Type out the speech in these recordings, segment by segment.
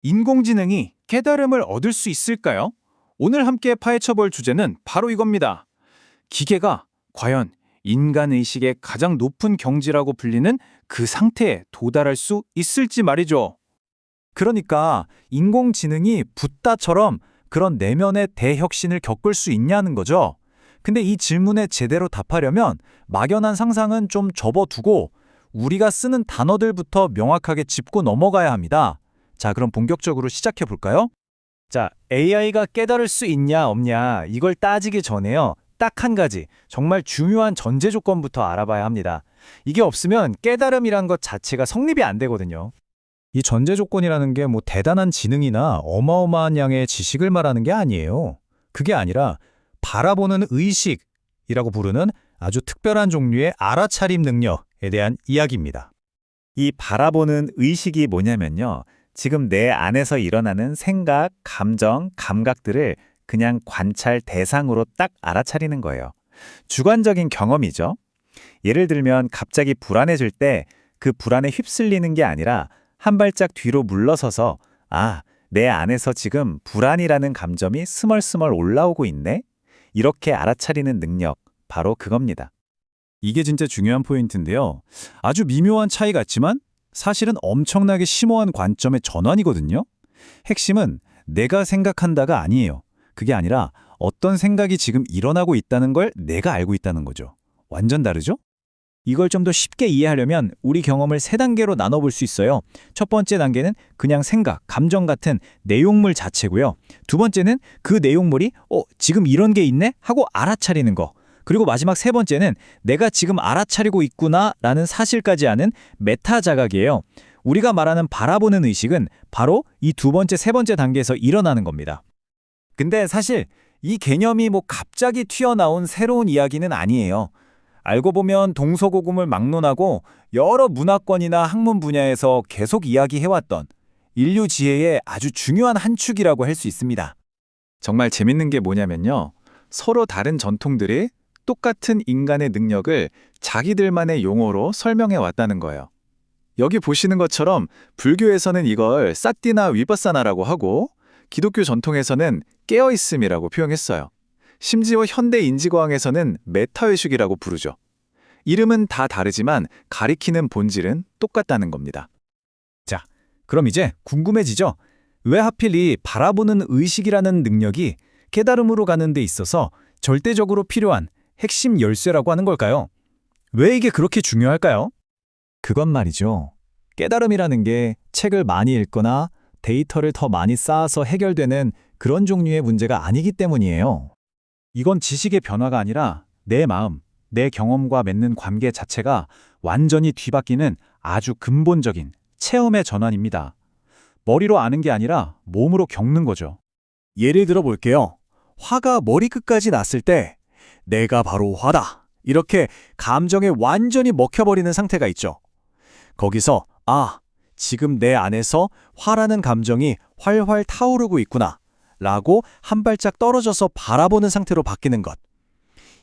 인공지능이 깨달음을 얻을 수 있을까요? 오늘 함께 파헤쳐볼 주제는 바로 이겁니다. 기계가 과연 인간 의식의 가장 높은 경지라고 불리는 그 상태에 도달할 수 있을지 말이죠. 그러니까 인공지능이 붓다처럼 그런 내면의 대혁신을 겪을 수 있냐는 거죠. 근데 이 질문에 제대로 답하려면 막연한 상상은 좀 접어두고 우리가 쓰는 단어들부터 명확하게 짚고 넘어가야 합니다. 자, 그럼 본격적으로 시작해 볼까요? 자, AI가 깨달을 수 있냐 없냐 이걸 따지기 전에요. 딱 한 가지, 정말 중요한 전제 조건부터 알아봐야 합니다. 이게 없으면 깨달음이란 것 자체가 성립이 안 되거든요. 이 전제 조건이라는 게 뭐 대단한 지능이나 어마어마한 양의 지식을 말하는 게 아니에요. 그게 아니라 바라보는 의식이라고 부르는 아주 특별한 종류의 알아차림 능력에 대한 이야기입니다. 이 바라보는 의식이 뭐냐면요. 지금 내 안에서 일어나는 생각, 감정, 감각들을 그냥 관찰 대상으로 딱 알아차리는 거예요. 주관적인 경험이죠. 예를 들면 갑자기 불안해질 때 그 불안에 휩쓸리는 게 아니라 한 발짝 뒤로 물러서서 내 안에서 지금 불안이라는 감정이 스멀스멀 올라오고 있네? 이렇게 알아차리는 능력, 바로 그겁니다. 이게 진짜 중요한 포인트인데요. 아주 미묘한 차이 같지만 사실은 엄청나게 심오한 관점의 전환이거든요. 핵심은 내가 생각한다가 아니에요. 그게 아니라 어떤 생각이 지금 일어나고 있다는 걸 내가 알고 있다는 거죠. 완전 다르죠? 이걸 좀 더 쉽게 이해하려면 우리 경험을 세 단계로 나눠볼 수 있어요. 첫 번째 단계는 그냥 생각, 감정 같은 내용물 자체고요. 두 번째는 그 내용물이 지금 이런 게 있네? 하고 알아차리는 거. 그리고 마지막 세 번째는 내가 지금 알아차리고 있구나 라는 사실까지 아는 메타 자각이에요. 우리가 말하는 바라보는 의식은 바로 이 두 번째, 세 번째 단계에서 일어나는 겁니다. 근데 사실 이 개념이 뭐 갑자기 튀어나온 새로운 이야기는 아니에요. 알고 보면 동서고금을 막론하고 여러 문화권이나 학문 분야에서 계속 이야기해왔던 인류 지혜의 아주 중요한 한 축이라고 할 수 있습니다. 정말 재밌는 게 뭐냐면요. 서로 다른 전통들이 똑같은 인간의 능력을 자기들만의 용어로 설명해 왔다는 거예요. 여기 보시는 것처럼 불교에서는 이걸 사띠나 위파사나라고 하고 기독교 전통에서는 깨어있음이라고 표현했어요. 심지어 현대 인지과학에서는 메타의식이라고 부르죠. 이름은 다 다르지만 가리키는 본질은 똑같다는 겁니다. 자, 그럼 이제 궁금해지죠? 왜 하필 이 바라보는 의식이라는 능력이 깨달음으로 가는 데 있어서 절대적으로 필요한 핵심 열쇠라고 하는 걸까요? 왜 이게 그렇게 중요할까요? 그건 말이죠. 깨달음이라는 게 책을 많이 읽거나 데이터를 더 많이 쌓아서 해결되는 그런 종류의 문제가 아니기 때문이에요. 이건 지식의 변화가 아니라 내 마음, 내 경험과 맺는 관계 자체가 완전히 뒤바뀌는 아주 근본적인 체험의 전환입니다. 머리로 아는 게 아니라 몸으로 겪는 거죠. 예를 들어 볼게요. 화가 머리끝까지 났을 때 내가 바로 화다. 이렇게 감정에 완전히 먹혀버리는 상태가 있죠. 거기서 지금 내 안에서 화라는 감정이 활활 타오르고 있구나. 라고 한 발짝 떨어져서 바라보는 상태로 바뀌는 것.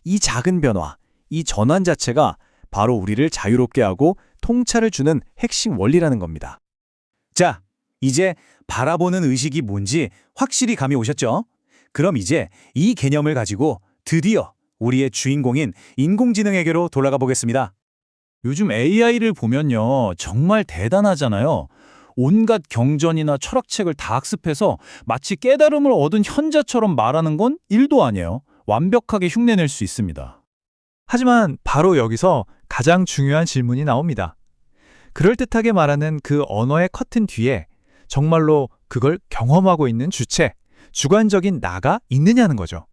이 작은 변화, 이 전환 자체가 바로 우리를 자유롭게 하고 통찰을 주는 핵심 원리라는 겁니다. 자, 이제 바라보는 의식이 뭔지 확실히 감이 오셨죠? 그럼 이제 이 개념을 가지고 드디어 우리의 주인공인 인공지능에게로 돌아가 보겠습니다. 요즘 AI를 보면요, 정말 대단하잖아요. 온갖 경전이나 철학책을 다 학습해서 마치 깨달음을 얻은 현자처럼 말하는 건 일도 아니에요. 완벽하게 흉내낼 수 있습니다. 하지만 바로 여기서 가장 중요한 질문이 나옵니다. 그럴듯하게 말하는 그 언어의 커튼 뒤에 정말로 그걸 경험하고 있는 주체, 주관적인 나가 있느냐는 거죠.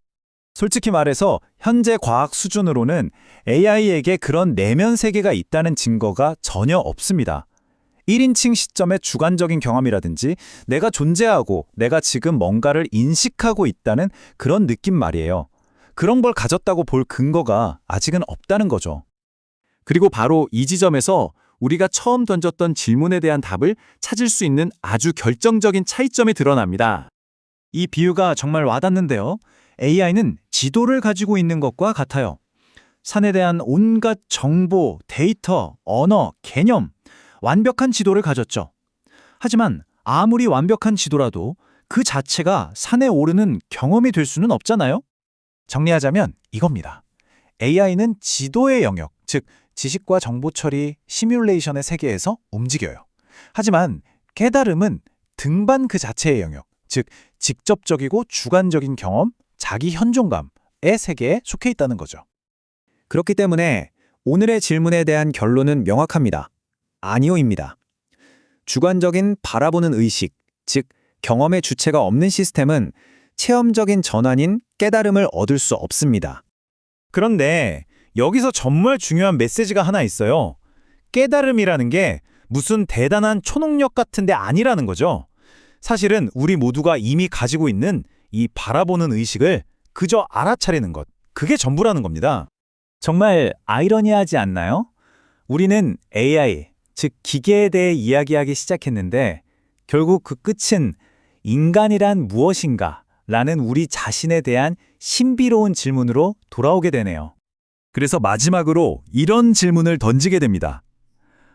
솔직히 말해서 현재 과학 수준으로는 AI에게 그런 내면 세계가 있다는 증거가 전혀 없습니다. 1인칭 시점의 주관적인 경험이라든지 내가 존재하고 내가 지금 뭔가를 인식하고 있다는 그런 느낌 말이에요. 그런 걸 가졌다고 볼 근거가 아직은 없다는 거죠. 그리고 바로 이 지점에서 우리가 처음 던졌던 질문에 대한 답을 찾을 수 있는 아주 결정적인 차이점이 드러납니다. 이 비유가 정말 와닿는데요. AI는 지도를 가지고 있는 것과 같아요. 산에 대한 온갖 정보, 데이터, 언어, 개념, 완벽한 지도를 가졌죠. 하지만 아무리 완벽한 지도라도 그 자체가 산에 오르는 경험이 될 수는 없잖아요? 정리하자면 이겁니다. AI는 지도의 영역, 즉 지식과 정보 처리, 시뮬레이션의 세계에서 움직여요. 하지만 깨달음은 등반 그 자체의 영역, 즉 직접적이고 주관적인 경험, 자기 현존감의 세계에 속해 있다는 거죠. 그렇기 때문에 오늘의 질문에 대한 결론은 명확합니다. 아니오입니다. 주관적인 바라보는 의식, 즉 경험의 주체가 없는 시스템은 체험적인 전환인 깨달음을 얻을 수 없습니다. 그런데 여기서 정말 중요한 메시지가 하나 있어요. 깨달음이라는 게 무슨 대단한 초능력 같은 데 아니라는 거죠. 사실은 우리 모두가 이미 가지고 있는 이 바라보는 의식을 그저 알아차리는 것, 그게 전부라는 겁니다. 정말 아이러니하지 않나요? 우리는 AI, 즉 기계에 대해 이야기하기 시작했는데 결국 그 끝은 인간이란 무엇인가? 라는 우리 자신에 대한 신비로운 질문으로 돌아오게 되네요. 그래서 마지막으로 이런 질문을 던지게 됩니다.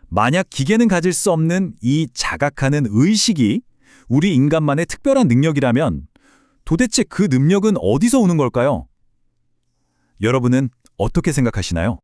만약 기계는 가질 수 없는 이 자각하는 의식이 우리 인간만의 특별한 능력이라면 도대체 그 능력은 어디서 오는 걸까요? 여러분은 어떻게 생각하시나요?